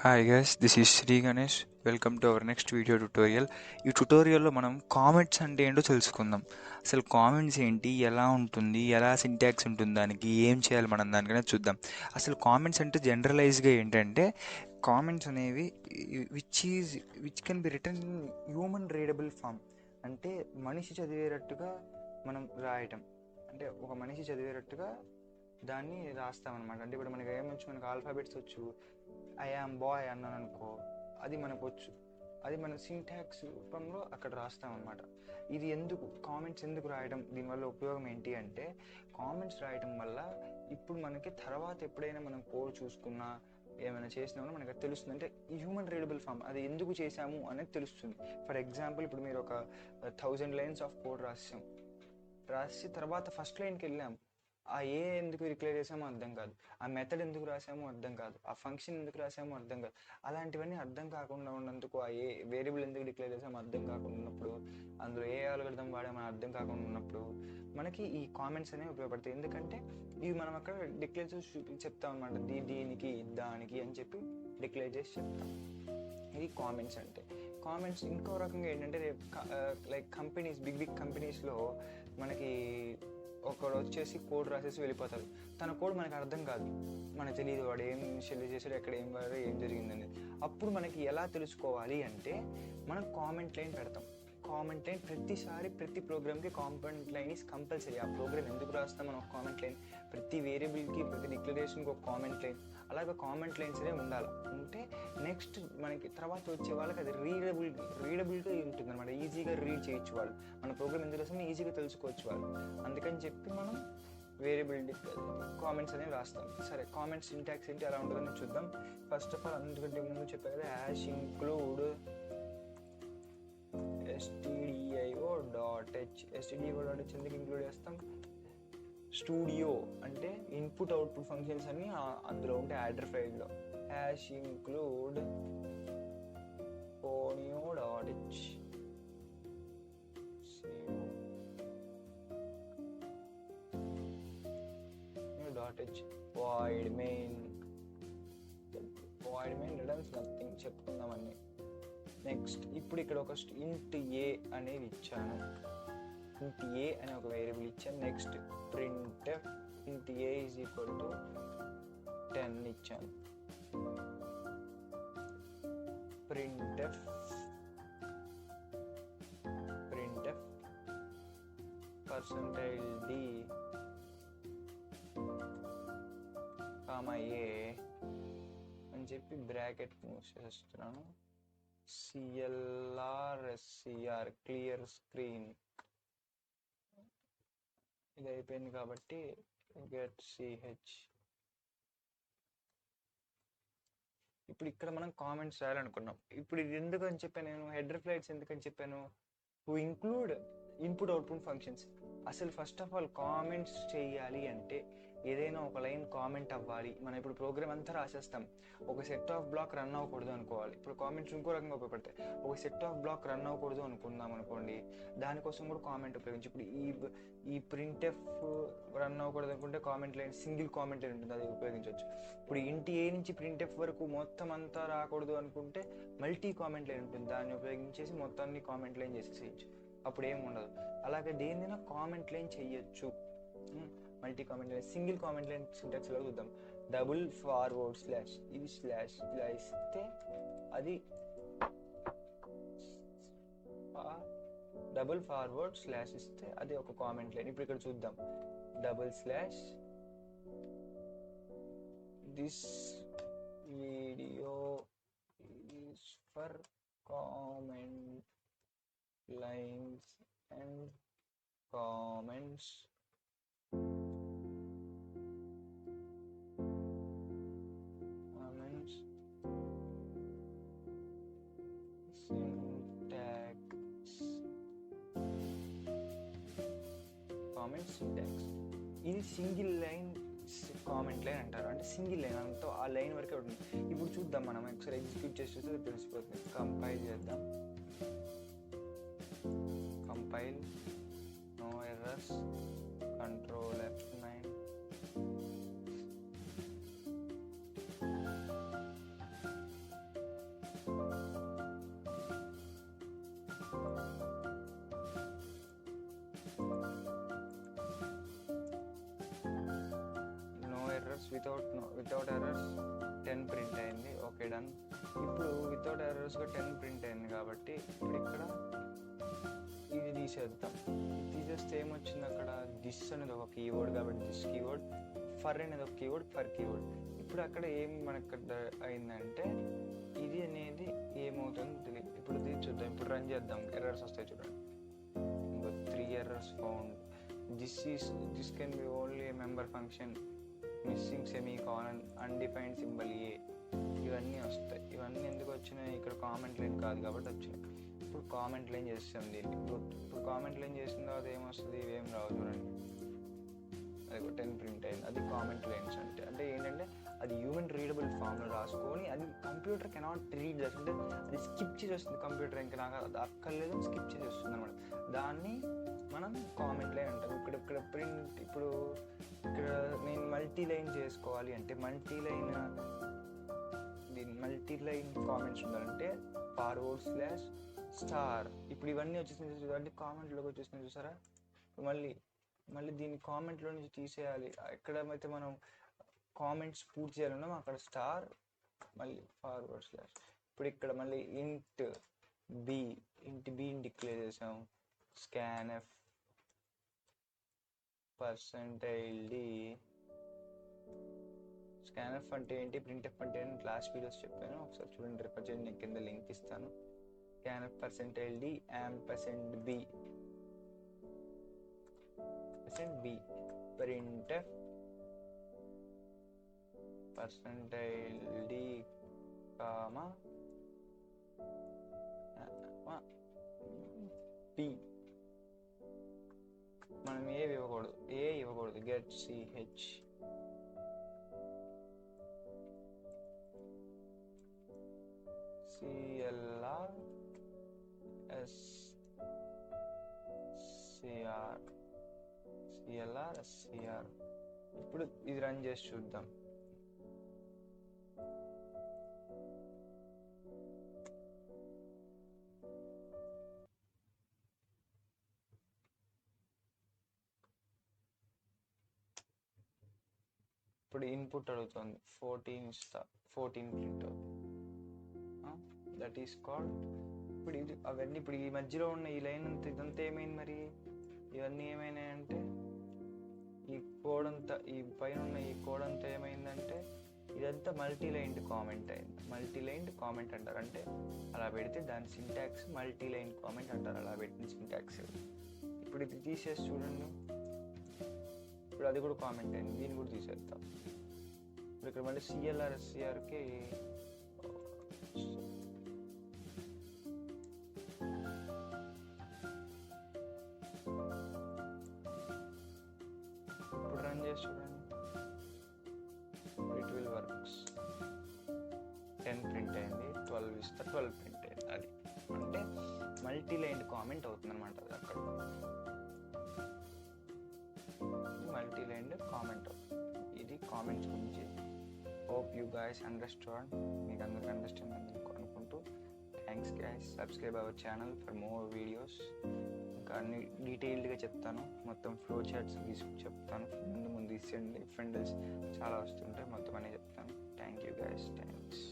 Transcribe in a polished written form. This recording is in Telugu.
Hi guys, this is Shri Ganesh. Welcome to our next video tutorial. ఈ ట్యుటోరియల్లో మనం కామెంట్స్ అంటే ఏంటో తెలుసుకుందాం. అసలు కామెంట్స్ ఏంటి, ఎలా ఉంటుంది, ఎలా సింటాక్స్ ఉంటుంది, దానికి ఏం చేయాలి మనం దానికనే చూద్దాం. అసలు కామెంట్స్ అంటే జనరలైజ్గా ఏంటంటే కామెంట్స్ అనేవి which can be return in human readable form. అంటే మనిషి చదివేటట్టుగా మనం రాయటం, అంటే ఒక మనిషి చదివేటట్టుగా దాన్ని రాస్తామన్నమాట. అంటే ఇప్పుడు మనకి ఏమొచ్చు, మనకు ఆల్ఫాబెట్స్ వచ్చు. ఐ యామ్ బాయ్ అన్నాను అనుకో, అది మనకు వచ్చు. అది మన సింటాక్స్ రూపంలో అక్కడ రాస్తామన్నమాట. ఇది ఎందుకు కామెంట్స్ ఎందుకు రాయడం, దీనివల్ల ఉపయోగం ఏంటి అంటే, కామెంట్స్ రాయడం వల్ల ఇప్పుడు మనకి తర్వాత ఎప్పుడైనా మనం కోడ్ చూసుకున్నా ఏమైనా చేసినా మనకు అది తెలుస్తుంది. అంటే హ్యూమన్ రీడబుల్ ఫామ్, అది ఎందుకు చేసాము అనేది తెలుస్తుంది. ఫర్ ఎగ్జాంపుల్, ఇప్పుడు మీరు ఒక 1000 లైన్స్ ఆఫ్ కోడ్ రాసి తర్వాత ఫస్ట్ లైన్కి వెళ్ళాం, ఆ ఏ ఎందుకు డిక్లేర్ చేసామో అర్థం కాదు, ఆ మెథడ్ ఎందుకు రాసామో అర్థం కాదు, ఆ ఫంక్షన్ ఎందుకు రాసామో అర్థం కాదు. అలాంటివన్నీ అర్థం కాకుండా ఉన్నందుకు, ఆ ఏ వేరియబుల్ ఎందుకు డిక్లేర్ చేసామో అర్థం కాకుండా ఉన్నప్పుడు, అందులో ఏ ఆల్గరిథం వాడామో అర్థం కాకుండా ఉన్నప్పుడు మనకి ఈ కామెంట్స్ అనేవి ఉపయోగపడతాయి. ఎందుకంటే ఇవి మనం అక్కడ డిక్లేర్ చేసి చెప్తాం అనమాట, దీనికి దానికి అని చెప్పి డిక్లేర్ చేసి చెప్తాం. ఇది కామెంట్స్ అంటే. కామెంట్స్ ఇంకో రకంగా ఏంటంటే, లైక్ కంపెనీస్, బిగ్ కంపెనీస్లో మనకి ఒకడు వచ్చేసి కోడ్ రాసేసి వెళ్ళిపోతాడు. తన కోడ్ మనకు అర్థం కాదు, మనకు తెలియదు వాడు ఏం షెల్ చేశాడు, ఎక్కడ ఏం వాడారు, ఏం జరిగిందనేది. అప్పుడు మనకి ఎలా తెలుసుకోవాలి అంటే, మనం కామెంట్ లైన్ పెడతాం. కామెంట్ లైన్ ప్రతిసారి, ప్రతి ప్రోగ్రామ్కి కామెంట్ లైన్ ఈజ్ కంపల్సరీ. ఆ ప్రోగ్రామ్ ఎందుకు రాస్తాం మనం ఒక కామెంట్ లైన్, ప్రతి వేరియబుల్కి, ప్రతి డిక్లరేషన్కి ఒక కామెంట్ లైన్, అలాగే కామెంట్ లైన్స్ అనేవి ఉండాలి. ఉంటే నెక్స్ట్ మనకి తర్వాత వచ్చే వాళ్ళకి అది రీడబుల్గా ఉంటుంది అనమాట. ఈజీగా రీడ్ చేయొచ్చు వాళ్ళు, మన ప్రోగ్రామ్ ఎందుకు రాస్తామో ఈజీగా తెలుసుకోవచ్చు వాళ్ళు. అందుకని చెప్పి మనం వేరియబుల్ కామెంట్స్ అనేవి రాస్తాం. సరే, కామెంట్స్ సింటాక్స్ ఏంటి, ఎలా ఉంటుందని చూద్దాం. ఫస్ట్ ఆఫ్ ఆల్, అందుకంటే ముందు చెప్పా కదా, హ్యాష్ ఇంక్లూడ్ stdio.h. stdio.h ఎందుకు ఇంక్లూడ్ చేస్తాం? స్టూడియో అంటే ఇన్పుట్ అవుట్పుట్ ఫంక్షన్స్ అన్ని అందులో ఉంటే యాడర్ ఫైల్లో. Hash include ponio.h void main returns nothing, చెప్పుకుందామని. నెక్స్ట్, ఇప్పుడు ఇక్కడ ఒక int a అనేది ఇచ్చాను, int a అనే ఒక వేరియబుల్ ఇచ్చాను. Next printf int a is equal to 10 ఇచ్చాను. printf %d కామా a అని చెప్పి బ్రాకెట్ మూసేస్తున్నాను. CLR క్లియర్ స్క్రీన్, ఇది అయిపోయింది కాబట్టి గెట్ ch. ఇప్పుడు ఇక్కడ మనం కామెంట్స్ రాయాలనుకున్నాం. ఇప్పుడు ఇది ఎందుకని చెప్పాను నేను, హెడర్ ఫ్లైట్స్ ఎందుకని చెప్పాను, to include input output functions. అసలు ఫస్ట్ ఆఫ్ ఆల్ కామెంట్స్ చేయాలి అంటే, ఏదైనా ఒక లైన్ కామెంట్ అవ్వాలి. మనం ఇప్పుడు ప్రోగ్రామ్ అంతా రాసేస్తాం, ఒక సెట్ ఆఫ్ బ్లాక్ రన్ అవ్వకూడదు అనుకోవాలి. ఇప్పుడు కామెంట్స్ ఇంకో రకంగా ఉపయోగపడతాయి. ఒక సెట్ ఆఫ్ బ్లాక్ రన్ అవ్వకూడదు అనుకుందాం అనుకోండి, దానికోసం కూడా కామెంట్ ఉపయోగించి. ఇప్పుడు ఈ printf రన్ అవ్వకూడదు అనుకుంటే comment line, single comment line ఉంటుంది, అది ఉపయోగించవచ్చు. ఇప్పుడు int a నుంచి printf వరకు మొత్తం అంతా రాకూడదు అనుకుంటే మల్టీ కామెంట్ లైన్ ఉంటుంది, దాన్ని ఉపయోగించేసి మొత్తాన్ని కామెంట్ లైన్ చేసేసేయచ్చు, అప్పుడు ఏమి ఉండదు. అలాగే దేనిదైనా కామెంట్ లైన్ చెయ్యొచ్చు. Multi comment line, single comment line syntax లో చూద్దాం. డబుల్ ఫార్వర్డ్ స్లాష్, ఇది స్లాష్ ఇలా ఇస్తే అది డబుల్ ఫార్వర్డ్ స్లాష్ ఇస్తే అది ఒక కామెంట్ లైన్. ఇప్పుడు ఇక్కడ చూద్దాం, double slash this video is for comment lines and comments syntax. ఇది సింగిల్ లైన్ కామెంట్ లైన్ అంటారు, అంటే సింగిల్ లైన్ అంతా ఆ లైన్ వరకే ఉంటుంది. ఇప్పుడు చూద్దాం, మనం ఒకసారి ఎగ్జిక్యూట్ చేసి తెలిసిపోతుంది. కంపైల్ చేద్దాం, compile, no errors, control F9. Without errors 10 print అయింది. Okay done. ఇప్పుడు వితౌట్ ఎర్రర్స్గా 10 ప్రింట్ అయింది కాబట్టి ఇప్పుడు ఇక్కడ ఇది తీసేద్దాం. తీసేస్తే ఏమొచ్చింది అక్కడ, దిస్ అనేది ఒక కీవర్డ్ కాబట్టి దిస్ కీవర్డ్, ఫర్ అనేది ఒక కీవర్డ్, ఫర్ కీవర్డ్. ఇప్పుడు అక్కడ ఏం మనకు అయిందంటే ఇది అనేది ఏమవుతుందో తెలియదు. ఇప్పుడు ఇది చూద్దాం, ఇప్పుడు రన్ చేద్దాం, ఎర్రర్స్ వస్తాయి చూడండి. ఇంకో 3 errors found. This can be only a member function, missing semicolon, undefined symbol A, ఇవన్నీ వస్తాయి. ఇవన్నీ ఎందుకు వచ్చినాయి, ఇక్కడ కామెంట్ లైన్ కాదు కాబట్టి వచ్చినాయి. ఇప్పుడు కామెంట్ లైన్ చేస్తాం దీన్ని. ఇప్పుడు కామెంట్ లైన్ చేసిన తర్వాత ఏమొస్తుంది, ఇవేం రావు చూడండి. అది 10 ప్రింట్ అయింది. అది కామెంట్ లైన్స్ అంటే ఏంటంటే అది హ్యూమన్ రీడబుల్ ఫామ్లో రాసుకొని అది కంప్యూటర్ కెనాట్ రీడ్ చేస్తుంటే అది స్కిప్ చేసేస్తుంది. కంప్యూటర్ ఇంకా నాకు అది అక్కర్లేదు, స్కిప్ చేసేస్తుంది అనమాట. దాన్ని మనం కామెంట్ లైన్ అంటాం. ఇక్కడ ప్రింట్, ఇప్పుడు ఇక్కడ నేను మల్టీ లైన్ చేసుకోవాలి అంటే మల్టీ లైన్ కామెంట్స్ ఉండాలంటే /**. ఇప్పుడు ఇవన్నీ వచ్చేసింది చూడండి, కామెంట్లోకి వచ్చేసింది చూసారా. మళ్ళీ దీన్ని కామెంట్లో నుంచి తీసేయాలి. ఎక్కడైతే మనం కామెంట్స్ పూర్తి చేయాలన్నా అక్కడ స్టార్, మళ్ళీ /*. ఇప్పుడు ఇక్కడ మళ్ళీ ఇంట్ బి డిక్లేర్ చేసాం. scanf %d. scanf అంటే ఏంటి, ప్రింట్ఎఫ్ అంటే ఏంటి, క్లాస్ వీడియోస్ చెప్పాను, ఒకసారి చూడండి, రిఫర్ చేయండి, నేను కింద లింక్ ఇస్తాను. scanf %d %b printf %d b. మనం ఏ ఇవ్వకూడదు, గెట్ ch clr scr. ఇప్పుడు ఇది రన్ చేసి చూద్దాం. ఇప్పుడు ఇన్పుట్ అడుగుతుంది, 14 ఇస్తా, 14 ప్రింట్ అవుతుంది. That is called. ఇప్పుడు ఇది అవన్నీ, ఇప్పుడు ఈ మధ్యలో ఉన్న ఈ లైన్ అంతా ఇదంతా ఏమైంది, మరి ఇవన్నీ ఏమైనాయంటే ఈ కోడ్ అంతా, ఈ పైన ఉన్న ఈ కోడ్ అంతా ఏమైందంటే ఇదంతా మల్టీ లైన్డ్ కామెంట్ అయింది. మల్టీ లైన్డ్ కామెంట్ అంటారు, అంటే అలా పెడితే దాని సింటాక్స్ మల్టీ లైన్ కామెంట్ అంటారు, అలా పెట్టిన సింటాక్స్. ఇప్పుడు ఇది తీసేసి చూడండి, ఇప్పుడు అది కూడా కామెంట్ అయింది, దీన్ని కూడా తీసేస్తాం. ఇప్పుడు ఇక్కడ మళ్ళీ clr scrకి ఇప్పుడు రన్ చేసి చూడండి, ఇట్ విల్ వర్క్స్. 10 ప్రింట్ అయింది, 12 ఇస్తా, 12 ప్రింట్ అయింది. అది అంటే మల్టీ లైన్ కామెంట్ అవుతుంది అనమాట. అది అక్కడ మల్టీ లైన్ కామెంట్ అవుతుంది. ఇది కామెంట్స్ గురించి. Hope you guys understand. మీకు అందరికి అండర్స్టాండ్ అనుకుంటూ, thanks guys. Subscribe our channel for more videos. ఇంకా అన్ని డీటెయిల్డ్గా చెప్తాను, మొత్తం ఫ్లో చార్ట్స్ చెప్తాను. ముందు ఇఫ్ అండ్ ఎల్స్ చాలా వస్తుంటాయి, మొత్తం అన్నీ చెప్తాను. Thank you guys, thanks.